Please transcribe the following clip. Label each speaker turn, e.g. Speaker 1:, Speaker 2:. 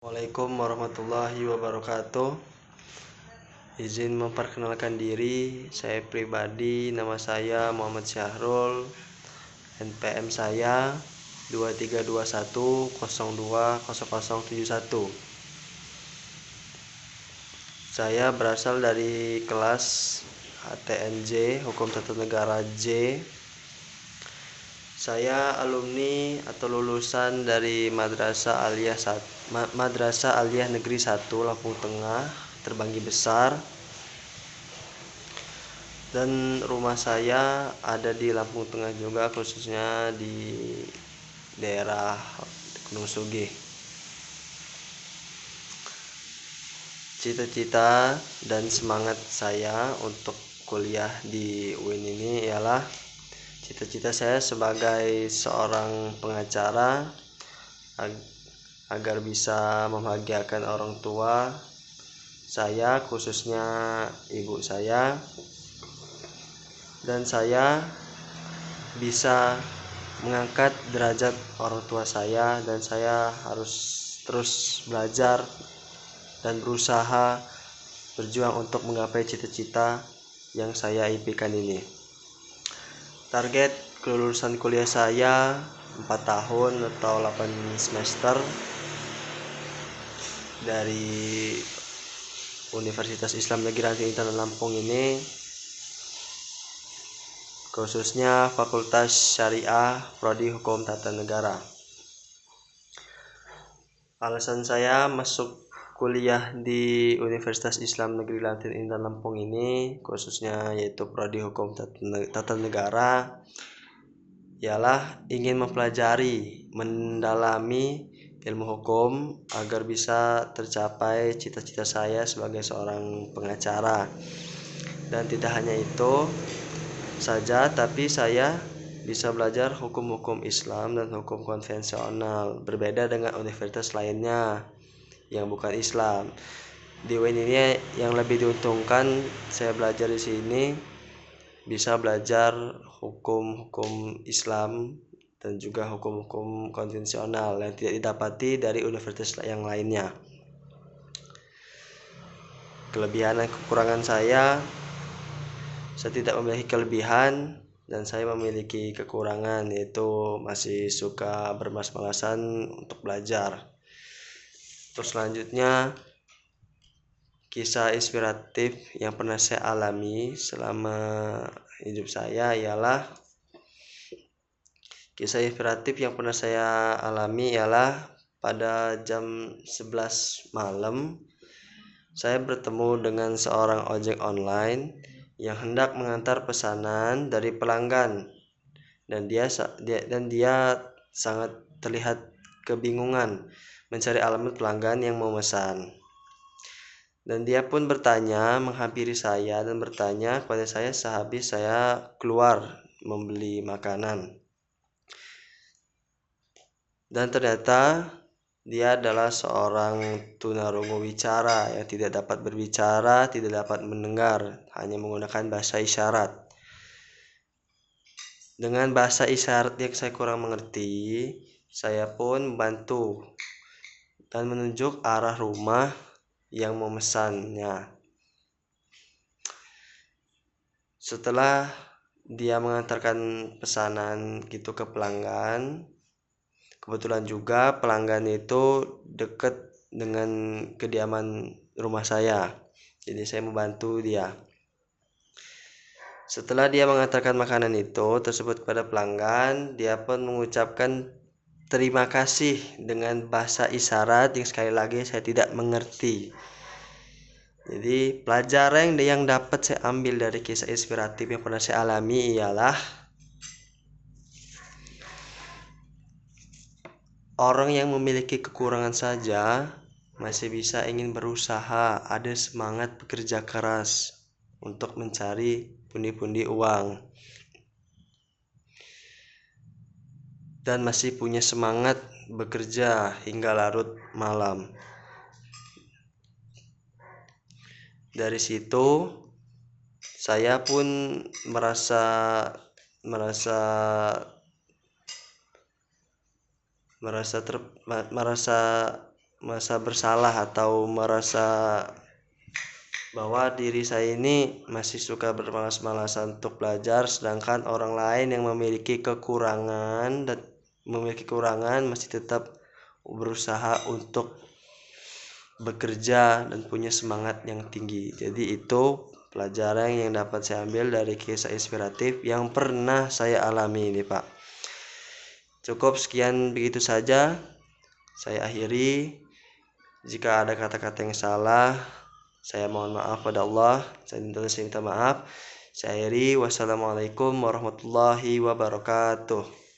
Speaker 1: Assalamualaikum warahmatullahi wabarakatuh. Izin memperkenalkan diri, saya pribadi, nama saya Muhammad Syahrul, NPM saya 2321020071. Saya berasal dari kelas HTNJ Hukum Tata Negara J. Saya alumni atau lulusan dari Madrasah Aliyah Negeri 1 Lampung Tengah, Terbanggi Besar. Dan rumah saya ada di Lampung Tengah juga, khususnya di daerah Gunung Sugih. Cita-cita dan semangat saya untuk kuliah di UIN ini ialah cita-cita saya sebagai seorang pengacara agar bisa membahagiakan orang tua saya, khususnya ibu saya, dan saya bisa mengangkat derajat orang tua saya, dan saya harus terus belajar dan berusaha berjuang untuk menggapai cita-cita yang saya impikan ini. Target kelulusan kuliah saya 4 tahun atau 8 semester dari Universitas Islam Negeri Lantin Lampung ini, khususnya Fakultas Syariah Prodi Hukum Tata Negara. Alasan saya masuk kuliah di Universitas Islam Negeri Lantin Intan Lampung ini, khususnya yaitu Prodi Hukum Tata Negara, ialah ingin mempelajari, mendalami ilmu hukum agar bisa tercapai cita-cita saya sebagai seorang pengacara. Dan tidak hanya itu saja, tapi saya bisa belajar hukum-hukum Islam dan hukum konvensional, berbeda dengan universitas lainnya yang bukan Islam. Di UIN ini yang lebih diuntungkan saya belajar di sini bisa belajar hukum-hukum Islam dan juga hukum-hukum konvensional yang tidak didapati dari universitas yang lainnya. Kelebihan dan kekurangan saya tidak memiliki kelebihan dan saya memiliki kekurangan, yaitu masih suka bermalas-malasan untuk belajar. Terus selanjutnya, kisah inspiratif yang pernah saya alami selama hidup saya ialah pada jam 11 malam saya bertemu dengan seorang ojek online yang hendak mengantar pesanan dari pelanggan, dan dia sangat terlihat kebingungan mencari alamat pelanggan yang mau memesan. Dan dia pun menghampiri saya dan bertanya kepada saya sehabis saya keluar membeli makanan. Dan ternyata dia adalah seorang tunarungu wicara yang tidak dapat berbicara, tidak dapat mendengar, hanya menggunakan bahasa isyarat. Dengan bahasa isyarat yang saya kurang mengerti, saya pun membantu dan menunjuk arah rumah yang memesannya. Setelah dia mengantarkan pesanan gitu ke pelanggan, kebetulan juga pelanggan itu dekat dengan kediaman rumah saya, jadi saya membantu dia. Setelah dia mengantarkan makanan tersebut kepada pelanggan, dia pun mengucapkan terima kasih dengan bahasa isyarat yang sekali lagi saya tidak mengerti. Jadi pelajaran yang dapat saya ambil dari kisah inspiratif yang pernah saya alami ialah orang yang memiliki kekurangan saja masih bisa ingin berusaha, ada semangat bekerja keras untuk mencari pundi-pundi uang, dan masih punya semangat bekerja hingga larut malam. Dari situ saya pun merasa merasa bersalah atau merasa bahwa diri saya ini masih suka bermalas-malasan untuk belajar, sedangkan orang lain yang memiliki kekurangan masih tetap berusaha untuk bekerja dan punya semangat yang tinggi. Jadi itu pelajaran yang dapat saya ambil dari kisah inspiratif yang pernah saya alami ini, Pak. Cukup sekian, begitu saja saya akhiri. Jika ada kata-kata yang salah, saya mohon maaf pada Allah. Saya minta maaf. Saya akhiri. Wassalamualaikum warahmatullahi wabarakatuh.